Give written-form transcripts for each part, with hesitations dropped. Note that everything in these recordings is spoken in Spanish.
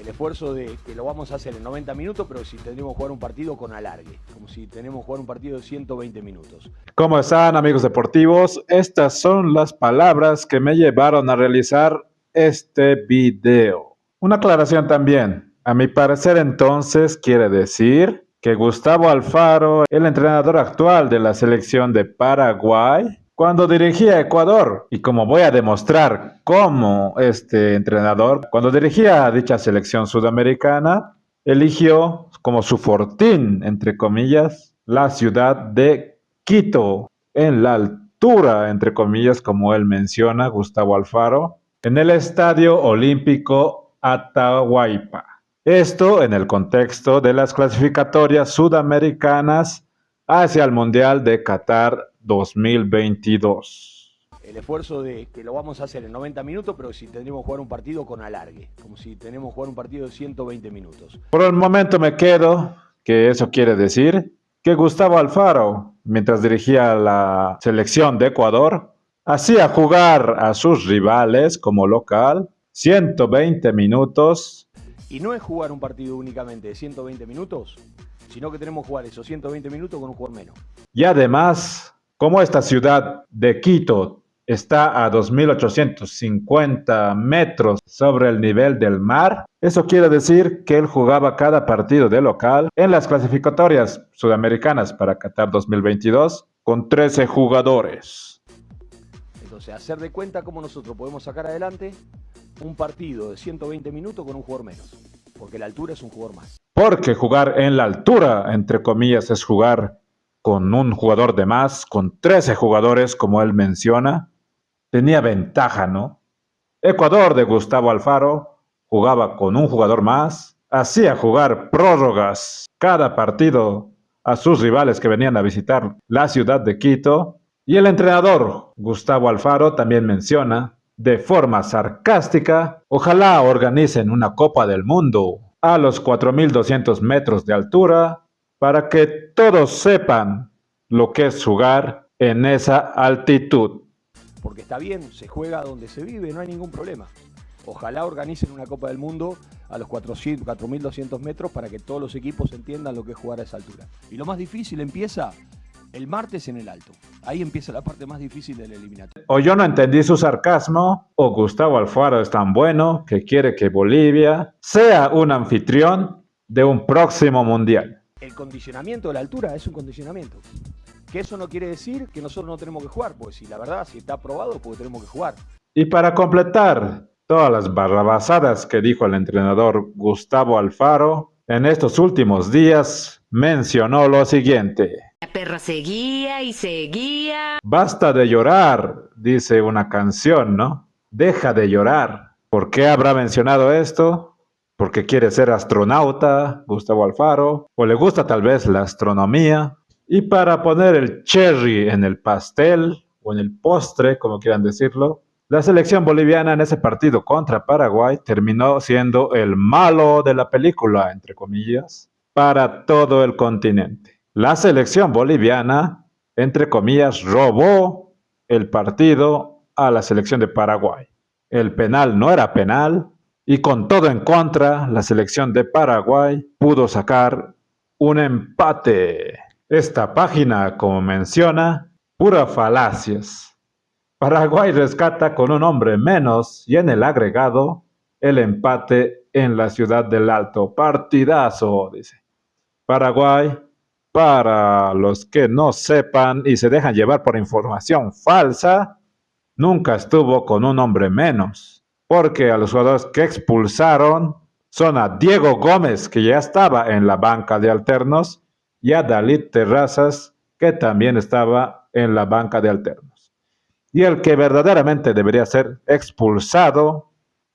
el esfuerzo de que lo vamos a hacer en 90 minutos, pero si tendríamos que jugar un partido con alargue, como si tenemos que jugar un partido de 120 minutos. ¿Cómo están, amigos deportivos? Estas son las palabras que me llevaron a realizar este video. Una aclaración también. A mi parecer, entonces, quiere decir que Gustavo Alfaro, el entrenador actual de la selección de Paraguay, cuando dirigía a Ecuador, y como voy a demostrar cómo este entrenador, cuando dirigía a dicha selección sudamericana, eligió como su fortín, entre comillas, la ciudad de Quito, en la altura, entre comillas, como él menciona, Gustavo Alfaro, en el Estadio Olímpico Atahualpa. Esto en el contexto de las clasificatorias sudamericanas hacia el Mundial de Qatar 2022. El esfuerzo de que lo vamos a hacer en 90 minutos, pero si tendríamos que jugar un partido con alargue, como si tenemos que jugar un partido de 120 minutos. Por el momento me quedo que eso quiere decir que Gustavo Alfaro, mientras dirigía la selección de Ecuador, hacía jugar a sus rivales como local 120 minutos. Y no es jugar un partido únicamente de 120 minutos, sino que tenemos que jugar esos 120 minutos con un jugador menos. Y además, como esta ciudad de Quito está a 2.850 metros sobre el nivel del mar, eso quiere decir que él jugaba cada partido de local en las clasificatorias sudamericanas para Qatar 2022 con 13 jugadores. Entonces, hacer de cuenta cómo nosotros podemos sacar adelante un partido de 120 minutos con un jugador menos, porque la altura es un jugador más. Porque jugar en la altura, entre comillas, es jugar con un jugador de más, con 13 jugadores, como él menciona, tenía ventaja, ¿no? Ecuador de Gustavo Alfaro jugaba con un jugador más, hacía jugar prórrogas cada partido a sus rivales que venían a visitar la ciudad de Quito, y el entrenador Gustavo Alfaro también menciona, de forma sarcástica, ojalá organicen una Copa del Mundo a los 4.200 metros de altura para que todos sepan lo que es jugar en esa altitud. Porque está bien, se juega donde se vive, no hay ningún problema. Ojalá organicen una Copa del Mundo a los 4.200 metros para que todos los equipos entiendan lo que es jugar a esa altura. Y lo más difícil empieza el martes en el Alto. Ahí empieza la parte más difícil del eliminatorio. O yo no entendí su sarcasmo, o Gustavo Alfaro es tan bueno que quiere que Bolivia sea un anfitrión de un próximo mundial. El condicionamiento de la altura es un condicionamiento. Que eso no quiere decir que nosotros no tenemos que jugar, pues si la verdad, si está aprobado, pues tenemos que jugar. Y para completar todas las barrabasadas que dijo el entrenador Gustavo Alfaro, en estos últimos días mencionó lo siguiente. La perra seguía y seguía. Basta de llorar, dice una canción, ¿no? Deja de llorar. ¿Por qué habrá mencionado esto? ¿Porque quiere ser astronauta, Gustavo Alfaro? ¿O le gusta tal vez la astronomía? Y para poner el cherry en el pastel, o en el postre, como quieran decirlo, la selección boliviana en ese partido contra Paraguay terminó siendo el malo de la película, entre comillas, para todo el continente. La selección boliviana, entre comillas, robó el partido a la selección de Paraguay. El penal no era penal y con todo en contra, la selección de Paraguay pudo sacar un empate. Esta página, como menciona, pura falacias. Paraguay rescata con un hombre menos y en el agregado el empate en la ciudad del Alto. Partidazo, dice. Paraguay, para los que no sepan y se dejan llevar por información falsa, nunca estuvo con un hombre menos, porque a los jugadores que expulsaron son a Diego Gómez, que ya estaba en la banca de alternos, y a Dalit Terrazas, que también estaba en la banca de alternos. Y el que verdaderamente debería ser expulsado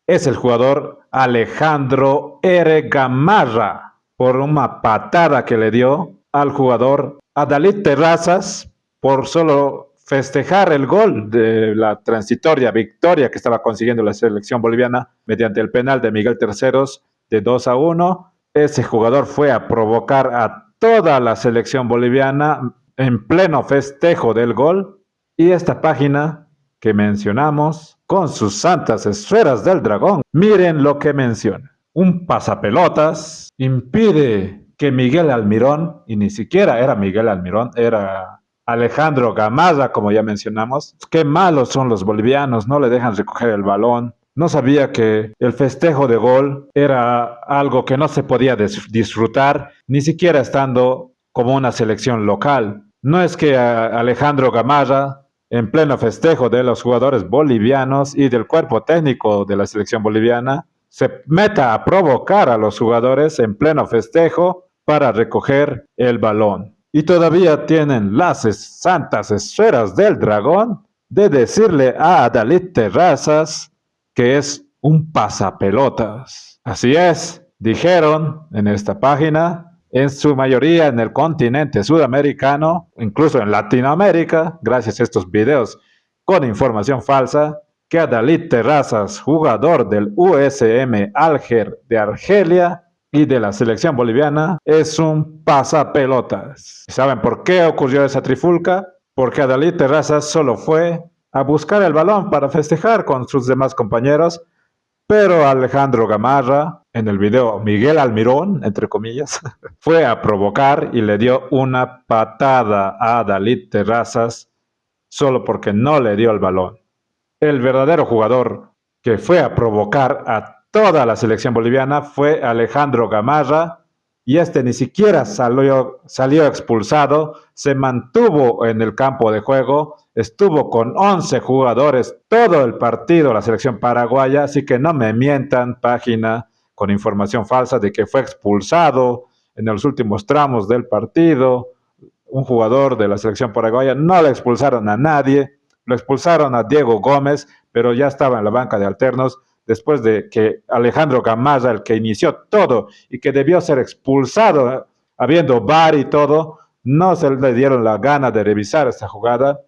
es el jugador Alejandro R. Gamarra, por una patada que le dio al jugador Dalit Terrazas por solo festejar el gol de la transitoria victoria que estaba consiguiendo la selección boliviana mediante el penal de Miguel Terceros de 2-1. Ese jugador fue a provocar a toda la selección boliviana en pleno festejo del gol, y esta página que mencionamos con sus santas esferas del dragón, miren lo que menciona. un pasapelotas, impide que Miguel Almirón, y ni siquiera era Miguel Almirón, era Alejandro Gamarra, como ya mencionamos. Qué malos son los bolivianos, no le dejan recoger el balón. No sabía que el festejo de gol era algo que no se podía disfrutar, ni siquiera estando como una selección local. No es que Alejandro Gamarra, en pleno festejo de los jugadores bolivianos y del cuerpo técnico de la selección boliviana, se meta a provocar a los jugadores en pleno festejo para recoger el balón. Y todavía tienen las santas esferas del dragón de decirle a Dalit Terrazas que es un pasapelotas. Así es, dijeron en esta página, en su mayoría en el continente sudamericano, incluso en Latinoamérica, gracias a estos videos con información falsa, que a Dalit Terrazas, jugador del USM Alger de Argelia y de la selección boliviana, es un pasapelotas. ¿Saben por qué ocurrió esa trifulca? Porque a Dalit Terrazas solo fue a buscar el balón para festejar con sus demás compañeros, pero Alejandro Gamarra, en el video Miguel Almirón, entre comillas, fue a provocar y le dio una patada a Dalit Terrazas solo porque no le dio el balón. El verdadero jugador que fue a provocar a toda la selección boliviana fue Alejandro Gamarra, y este ni siquiera salió expulsado, se mantuvo en el campo de juego, estuvo con 11 jugadores todo el partido la selección paraguaya, así que no me mientan, página con información falsa de que fue expulsado en los últimos tramos del partido un jugador de la selección paraguaya. No le expulsaron a nadie, lo expulsaron a Diego Gómez, pero ya estaba en la banca de alternos, después de que Alejandro Gamarra, el que inició todo y que debió ser expulsado, habiendo VAR y todo, no se le dieron la gana de revisar esta jugada.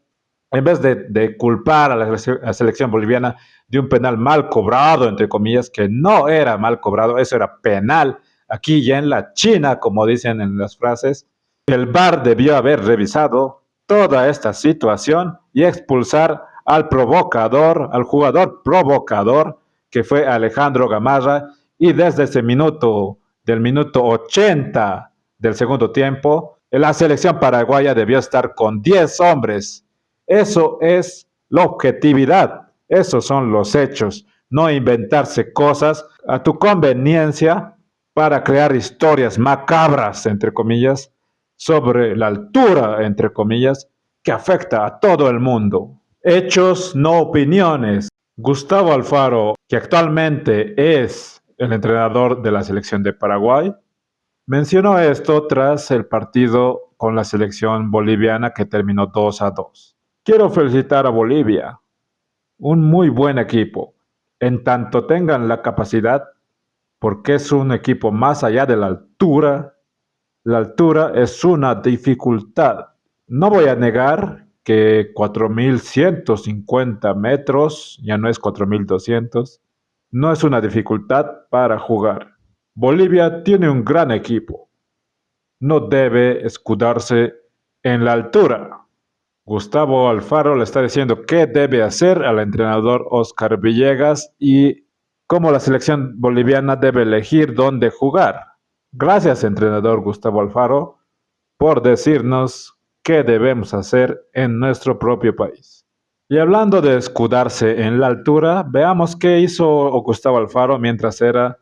En vez de culpar a la selección boliviana de un penal mal cobrado, entre comillas, que no era mal cobrado, eso era penal, aquí ya en la China, como dicen en las frases, el VAR debió haber revisado toda esta situación y expulsar al provocador, al jugador provocador, que fue Alejandro Gamarra, y desde ese minuto, del minuto 80 del segundo tiempo, la selección paraguaya debió estar con 10 hombres. Eso es la objetividad, esos son los hechos, no inventarse cosas a tu conveniencia para crear historias macabras, entre comillas, sobre la altura, entre comillas, que afecta a todo el mundo. Hechos, no opiniones. Gustavo Alfaro, que actualmente es el entrenador de la selección de Paraguay, mencionó esto tras el partido con la selección boliviana que terminó 2-2. Quiero felicitar a Bolivia, un muy buen equipo, en tanto tengan la capacidad, porque es un equipo más allá de la altura. La altura es una dificultad. No voy a negar que 4.150 metros, ya no es 4.200, no es una dificultad para jugar. Bolivia tiene un gran equipo. No debe escudarse en la altura. Gustavo Alfaro le está diciendo qué debe hacer al entrenador Oscar Villegas y cómo la selección boliviana debe elegir dónde jugar. Gracias, entrenador Gustavo Alfaro, por decirnos qué debemos hacer en nuestro propio país. Y hablando de escudarse en la altura, veamos qué hizo Gustavo Alfaro mientras era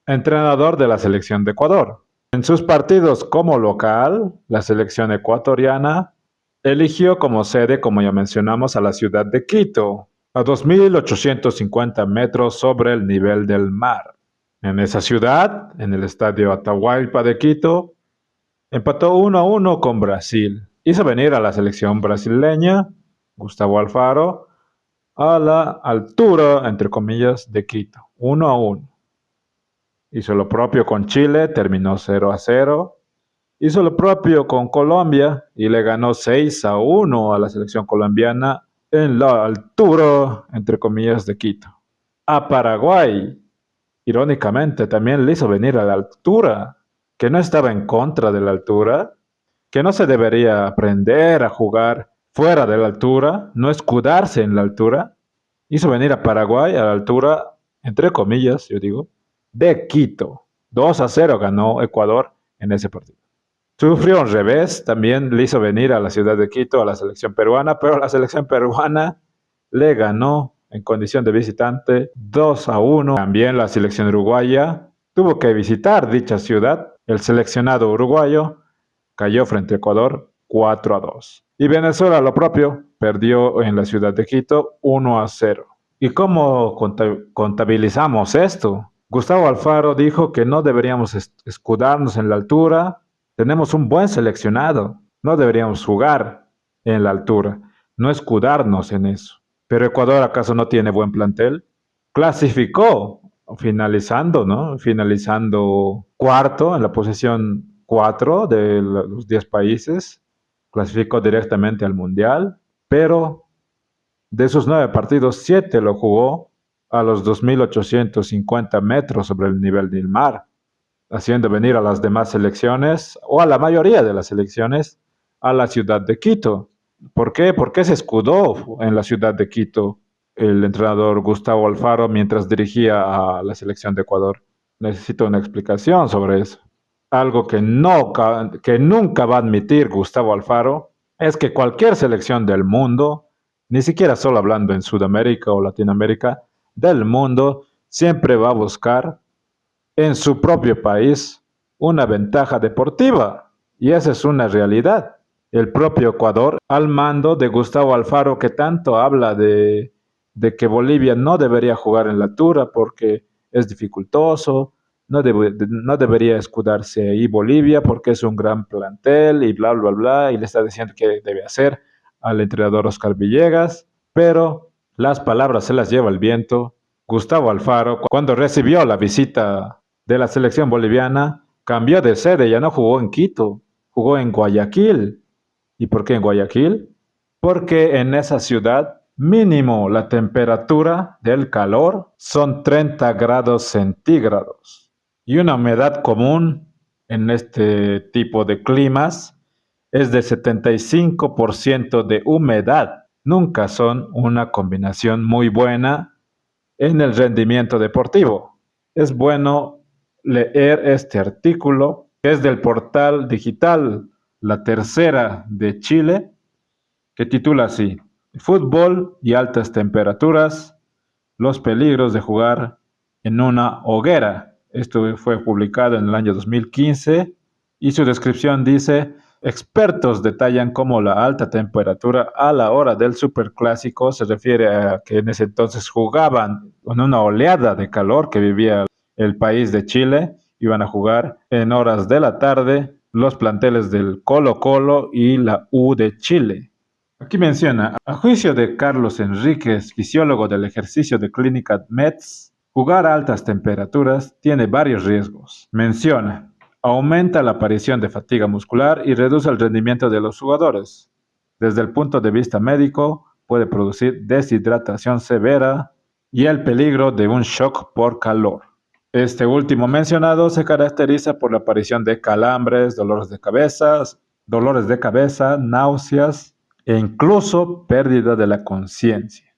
entrenador de la selección de Ecuador. En sus partidos como local, la selección ecuatoriana eligió como sede, como ya mencionamos, a la ciudad de Quito, a 2.850 metros sobre el nivel del mar. En esa ciudad, en el estadio Atahualpa de Quito, empató 1-1 con Brasil. Hizo venir a la selección brasileña, Gustavo Alfaro, a la altura, entre comillas, de Quito, 1-1. Hizo lo propio con Chile, terminó 0-0. Hizo lo propio con Colombia y le ganó 6-1 a la selección colombiana en la altura, entre comillas, de Quito. A Paraguay, irónicamente, también le hizo venir a la altura, que no estaba en contra de la altura, que no se debería aprender a jugar fuera de la altura, no escudarse en la altura. Hizo venir a Paraguay a la altura, entre comillas, yo digo, de Quito. 2-0 ganó Ecuador en ese partido. Sufrió un revés, también le hizo venir a la ciudad de Quito a la selección peruana, pero la selección peruana le ganó en condición de visitante 2-1. También la selección uruguaya tuvo que visitar dicha ciudad. El seleccionado uruguayo cayó frente a Ecuador 4-2. Y Venezuela lo propio, perdió en la ciudad de Quito 1-0. ¿Y cómo contabilizamos esto? Gustavo Alfaro dijo que no deberíamos escudarnos en la altura. Tenemos un buen seleccionado. No deberíamos jugar en la altura, no escudarnos en eso. Pero Ecuador, ¿acaso no tiene buen plantel? Clasificó, finalizando, ¿no? Finalizando cuarto en la posición 4 de los 10 países. Clasificó directamente al Mundial, pero de esos 9 partidos, 7 lo jugó a los 2.850 metros sobre el nivel del mar, haciendo venir a las demás selecciones, o a la mayoría de las selecciones, a la ciudad de Quito. ¿Por qué? ¿Por qué se escudó en la ciudad de Quito el entrenador Gustavo Alfaro mientras dirigía a la selección de Ecuador? Necesito una explicación sobre eso. Algo que nunca va a admitir Gustavo Alfaro es que cualquier selección del mundo, ni siquiera solo hablando en Sudamérica o Latinoamérica, del mundo, siempre va a buscar en su propio país una ventaja deportiva. Y esa es una realidad. El propio Ecuador, al mando de Gustavo Alfaro, que tanto habla de que Bolivia no debería jugar en la altura porque es dificultoso, no debería escudarse ahí Bolivia porque es un gran plantel y bla, bla, bla, y le está diciendo qué debe hacer al entrenador Oscar Villegas, pero las palabras se las lleva el viento. Gustavo Alfaro, cuando recibió la visita de la selección boliviana, cambió de sede, ya no jugó en Quito, jugó en Guayaquil. ¿Y por qué en Guayaquil? Porque en esa ciudad mínimo la temperatura del calor son 30 grados centígrados y una humedad común en este tipo de climas es de 75% de humedad. Nunca son una combinación muy buena en el rendimiento deportivo. Es bueno leer este artículo que es del portal digital La Tercera de Chile, que titula así: Fútbol y altas temperaturas, los peligros de jugar en una hoguera. Esto fue publicado en el año 2015 y su descripción dice: expertos detallan cómo la alta temperatura a la hora del superclásico se refiere a que en ese entonces jugaban con una oleada de calor que vivía el país de Chile. Iban a jugar en horas de la tarde los planteles del Colo-Colo y la U de Chile. Aquí menciona, a juicio de Carlos Enríquez, fisiólogo del ejercicio de Clínica Metz, jugar a altas temperaturas tiene varios riesgos. Menciona, aumenta la aparición de fatiga muscular y reduce el rendimiento de los jugadores. Desde el punto de vista médico, puede producir deshidratación severa y el peligro de un shock por calor. Este último mencionado se caracteriza por la aparición de calambres, dolores de cabeza, náuseas e incluso pérdida de la conciencia.